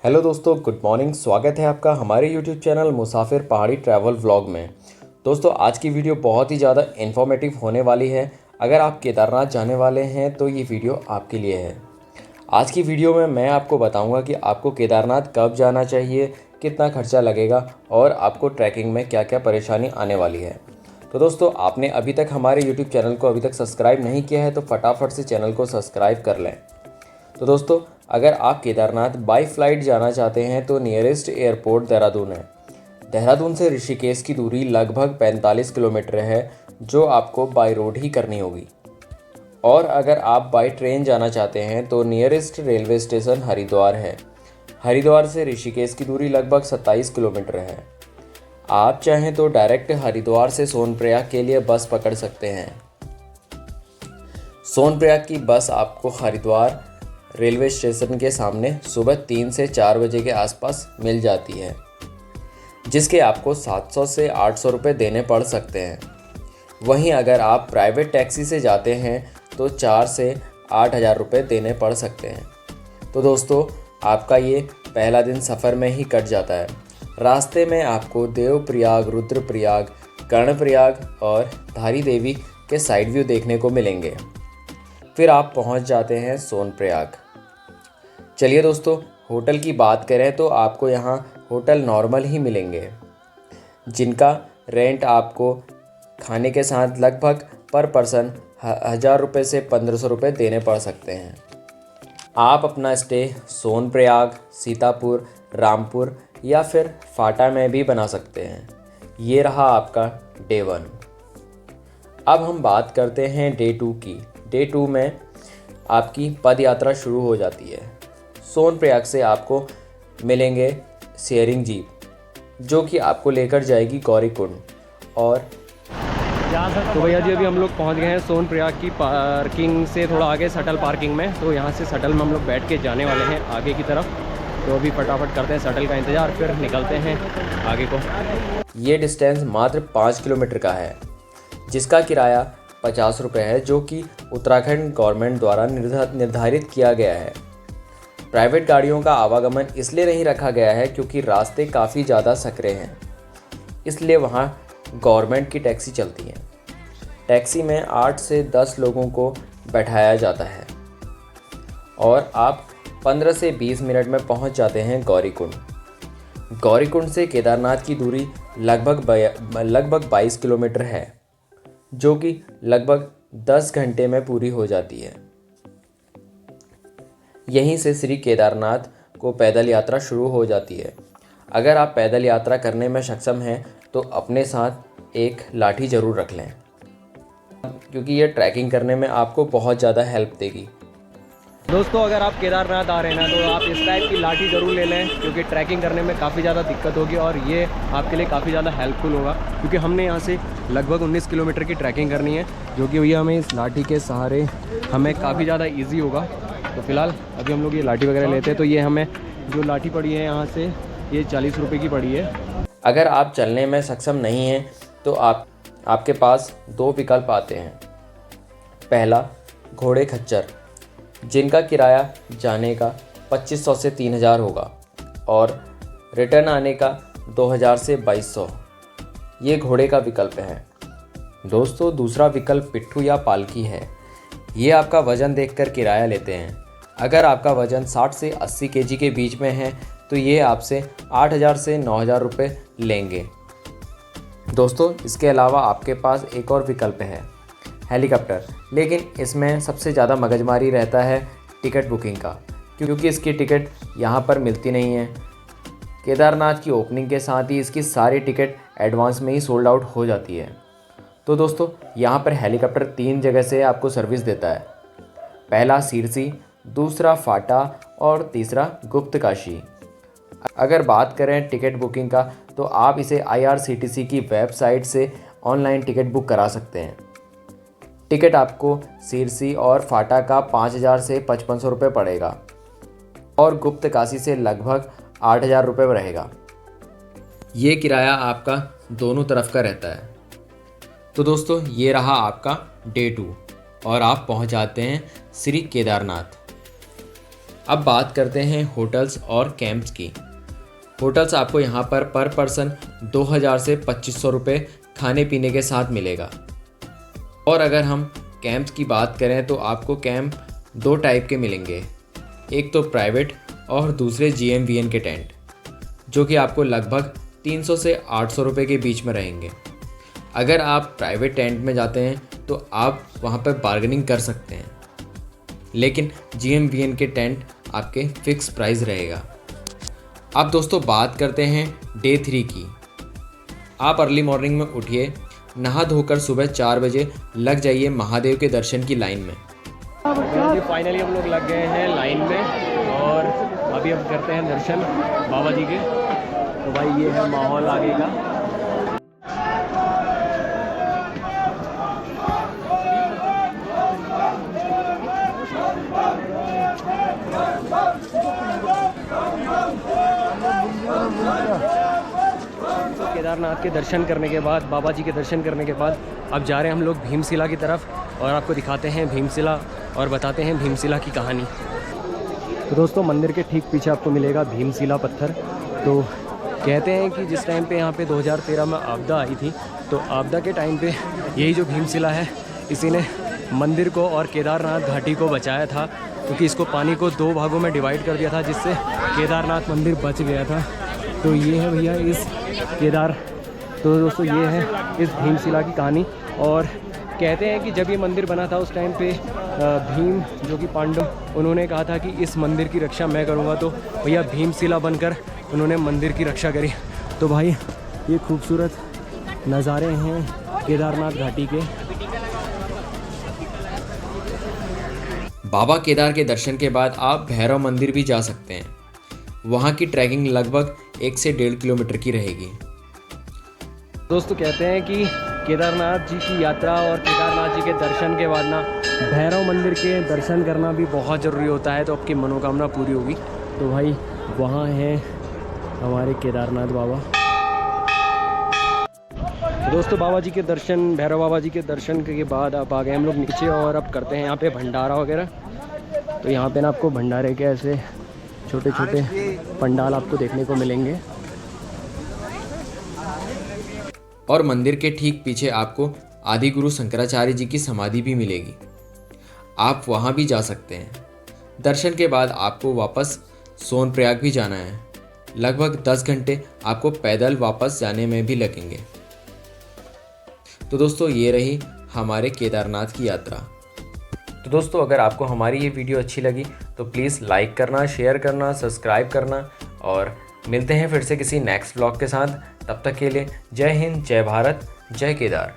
Hello दोस्तों, good morning. स्वागत है आपका हमारे यूट्यूब चैनल मुसाफिर पहाड़ी ट्रैवल व्लॉग में। दोस्तों, आज की वीडियो बहुत ही ज़्यादा इन्फॉर्मेटिव होने वाली है। अगर आप केदारनाथ जाने वाले हैं तो ये वीडियो आपके लिए है। आज की वीडियो में मैं आपको बताऊंगा कि आपको केदारनाथ कब जाना चाहिए, कितना खर्चा लगेगा और आपको ट्रैकिंग में क्या क्या परेशानी आने वाली है। तो दोस्तों, आपने अभी तक हमारे यूट्यूब चैनल को अभी तक सब्सक्राइब नहीं किया है तो फटाफट से चैनल को सब्सक्राइब कर लें। तो दोस्तों, अगर आप केदारनाथ बाई फ्लाइट जाना चाहते हैं तो नियरेस्ट एयरपोर्ट देहरादून है। देहरादून से ऋषिकेश की दूरी लगभग 45 किलोमीटर है, जो आपको बाई रोड ही करनी होगी। और अगर आप बाई ट्रेन जाना चाहते हैं तो नियरेस्ट रेलवे स्टेशन हरिद्वार है। हरिद्वार से ऋषिकेश की दूरी लगभग 27 किलोमीटर है। आप चाहें तो डायरेक्ट हरिद्वार से सोनप्रयाग के लिए बस पकड़ सकते हैं। सोनप्रयाग की बस आपको हरिद्वार रेलवे स्टेशन के सामने सुबह 3 से 4 बजे के आसपास मिल जाती है, जिसके आपको 700 से 800 रुपये देने पड़ सकते हैं। वहीं अगर आप प्राइवेट टैक्सी से जाते हैं तो 4 से 8 हज़ार रुपये देने पड़ सकते हैं। तो दोस्तों, आपका ये पहला दिन सफ़र में ही कट जाता है। रास्ते में आपको देवप्रयाग, रुद्रप्रयाग, कर्णप्रयाग और धारी देवी के साइड व्यू देखने को मिलेंगे। फिर आप पहुंच जाते हैं सोनप्रयाग। चलिए दोस्तों, होटल की बात करें तो आपको यहाँ होटल नॉर्मल ही मिलेंगे, जिनका रेंट आपको खाने के साथ लगभग पर पर्सन 1000 रुपये से 1500 रुपये देने पड़ सकते हैं। आप अपना स्टे सोनप्रयाग, सीतापुर, रामपुर या फिर फाटा में भी बना सकते हैं। ये रहा आपका डे 1। अब हम बात करते हैं डे 2 की। डे 2 में आपकी पद यात्रा शुरू हो जाती है। सोनप्रयाग से आपको मिलेंगे शेयरिंग जीप, जो कि आपको लेकर जाएगी गौरीकुंड। और तो भैया जी, अभी हम लोग पहुंच गए हैं सोनप्रयाग की पार्किंग से थोड़ा आगे शटल पार्किंग में। तो यहाँ से शटल में हम लोग बैठ के जाने वाले हैं आगे की तरफ। तो अभी फटाफट करते हैं शटल का इंतज़ार, फिर निकलते हैं आगे को। ये डिस्टेंस मात्र 5 किलोमीटर का है, जिसका किराया 50 रुपये है, जो कि उत्तराखंड गवर्नमेंट द्वारा निर्धारित किया गया है। प्राइवेट गाड़ियों का आवागमन इसलिए नहीं रखा गया है क्योंकि रास्ते काफ़ी ज़्यादा सकरे हैं, इसलिए वहाँ गवर्नमेंट की टैक्सी चलती है। टैक्सी में 8 से 10 लोगों को बैठाया जाता है और आप 15 से 20 मिनट में पहुँच जाते हैं गौरीकुंड। गौरीकुंड से केदारनाथ की दूरी लगभग 22 किलोमीटर है, जो कि लगभग 10 घंटे में पूरी हो जाती है। यहीं से श्री केदारनाथ को पैदल यात्रा शुरू हो जाती है। अगर आप पैदल यात्रा करने में सक्षम हैं तो अपने साथ एक लाठी ज़रूर रख लें, क्योंकि ये ट्रैकिंग करने में आपको बहुत ज़्यादा हेल्प देगी। दोस्तों, अगर आप केदारनाथ आ रहे हैं ना तो आप इस टाइप की लाठी ज़रूर ले लें, क्योंकि ट्रैकिंग करने में काफ़ी ज़्यादा दिक्कत होगी और ये आपके लिए काफ़ी ज़्यादा हेल्पफुल होगा। क्योंकि हमने यहाँ से लगभग 19 किलोमीटर की ट्रैकिंग करनी है, जो कि भैया हमें इस लाठी के सहारे हमें काफ़ी ज़्यादा ईजी होगा। तो फिलहाल अभी हम लोग ये लाठी वगैरह लेते हैं। तो ये हमें जो लाठी पड़ी है यहाँ से, ये 40 रुपये की पड़ी है। अगर आप चलने में सक्षम नहीं हैं तो आपके पास 2 विकल्प आते हैं। पहला, घोड़े खच्चर, जिनका किराया जाने का 2500 से 3000 होगा और रिटर्न आने का 2000 से 2200। ये घोड़े का विकल्प है। दोस्तों, दूसरा विकल्प पिट्ठू या पालकी है। ये आपका वज़न देखकर किराया लेते हैं। अगर आपका वज़न 60 से 80 केजी के बीच में है तो ये आपसे 8000 से 9000 रुपये लेंगे। दोस्तों, इसके अलावा आपके पास एक और विकल्प है, हेलीकॉप्टर। लेकिन इसमें सबसे ज़्यादा मगजमारी रहता है टिकट बुकिंग का, क्योंकि इसकी टिकट यहाँ पर मिलती नहीं है। केदारनाथ की ओपनिंग के साथ ही इसकी सारी टिकट एडवांस में ही सोल्ड आउट हो जाती है। तो दोस्तों, यहाँ पर हेलीकॉप्टर 3 जगह से आपको सर्विस देता है। पहला सीरसी, दूसरा फाटा और तीसरा गुप्तकाशी। अगर बात करें टिकट बुकिंग का तो आप इसे IRCTC की वेबसाइट से ऑनलाइन टिकट बुक करा सकते हैं। टिकट आपको सीरसी और फाटा का 5000 से 5500 रुपये पड़ेगा और गुप्तकाशी से लगभग 8000 रुपये रहेगा। ये किराया आपका दोनों तरफ का रहता है। तो दोस्तों, ये रहा आपका डे 2 और आप पहुंच जाते हैं श्री केदारनाथ। अब बात करते हैं होटल्स और कैंप्स की। होटल्स आपको यहाँ पर पर्सन 2000 से 2500 रुपये खाने पीने के साथ मिलेगा। और अगर हम कैंप्स की बात करें तो आपको कैंप 2 टाइप के मिलेंगे, एक तो प्राइवेट और दूसरे GMVN के टेंट, जो कि आपको लगभग 300 से 800 रुपये के बीच में रहेंगे। अगर आप प्राइवेट टेंट में जाते हैं तो आप वहाँ पर बार्गेनिंग कर सकते हैं, लेकिन GMVN के टेंट आपके फ़िक्स प्राइस रहेगा। अब दोस्तों बात करते हैं डे 3 की। आप अर्ली मॉर्निंग में उठिए, नहा धोकर सुबह 4 बजे लग जाइए महादेव के दर्शन की लाइन में। फाइनली हम लोग लग गए हैं लाइन में और अभी हम करते हैं दर्शन बाबा जी के। तो भाई ये है माहौल आगे का। केदारनाथ के दर्शन करने के बाद, बाबा जी के दर्शन करने के बाद अब जा रहे हैं हम लोग भीमशिला की तरफ और आपको दिखाते हैं भीमशिला और बताते हैं भीमशिला की कहानी। तो दोस्तों मंदिर के ठीक पीछे आपको मिलेगा भीमशिला पत्थर। तो कहते हैं कि जिस टाइम पे यहाँ पे 2013 में आपदा आई थी, तो आपदा के टाइम पे यही जो भीमशिला है इसी ने मंदिर को और केदारनाथ घाटी को बचाया था, क्योंकि इसको पानी को 2 भागों में डिवाइड कर दिया था, जिससे केदारनाथ मंदिर बच गया था। तो ये है भैया इस तो दोस्तों ये है इस भीमशिला की कहानी। और कहते हैं कि जब ये मंदिर बना था उस टाइम पे भीम जो कि पांडव, उन्होंने कहा था कि इस मंदिर की रक्षा मैं करूँगा। तो भैया भीमशिला बनकर उन्होंने मंदिर की रक्षा करी। तो भाई ये खूबसूरत नज़ारे हैं केदारनाथ घाटी के। बाबा केदार के दर्शन के बाद आप भैरव मंदिर भी जा सकते हैं। वहाँ की ट्रैकिंग लगभग 1 से 1.5 किलोमीटर की रहेगी। दोस्तों कहते हैं कि केदारनाथ जी की यात्रा और केदारनाथ जी के दर्शन के बाद ना भैरव मंदिर के दर्शन करना भी बहुत ज़रूरी होता है, तो आपकी मनोकामना पूरी होगी। तो भाई वहाँ है हमारे केदारनाथ बाबा। दोस्तों बाबा जी के दर्शन, भैरव बाबा जी के दर्शन के बाद अब आ गए हम लोग नीचे और अब करते हैं यहाँ पे भंडारा वगैरह। तो यहाँ पे ना आपको भंडारे के ऐसे छोटे छोटे पंडाल आपको देखने को मिलेंगे। और मंदिर के ठीक पीछे आपको आदि गुरु शंकराचार्य जी की समाधि भी मिलेगी। आप वहाँ भी जा सकते हैं। दर्शन के बाद आपको वापस सोनप्रयाग भी जाना है। लगभग 10 घंटे आपको पैदल वापस जाने में भी लगेंगे। तो दोस्तों ये रही हमारे केदारनाथ की यात्रा। तो दोस्तों अगर आपको हमारी ये वीडियो अच्छी लगी तो प्लीज़ लाइक करना, शेयर करना, सब्सक्राइब करना और मिलते हैं फिर से किसी नेक्स्ट व्लॉग के साथ। तब तक के लिए जय हिंद, जय भारत, जय केदार।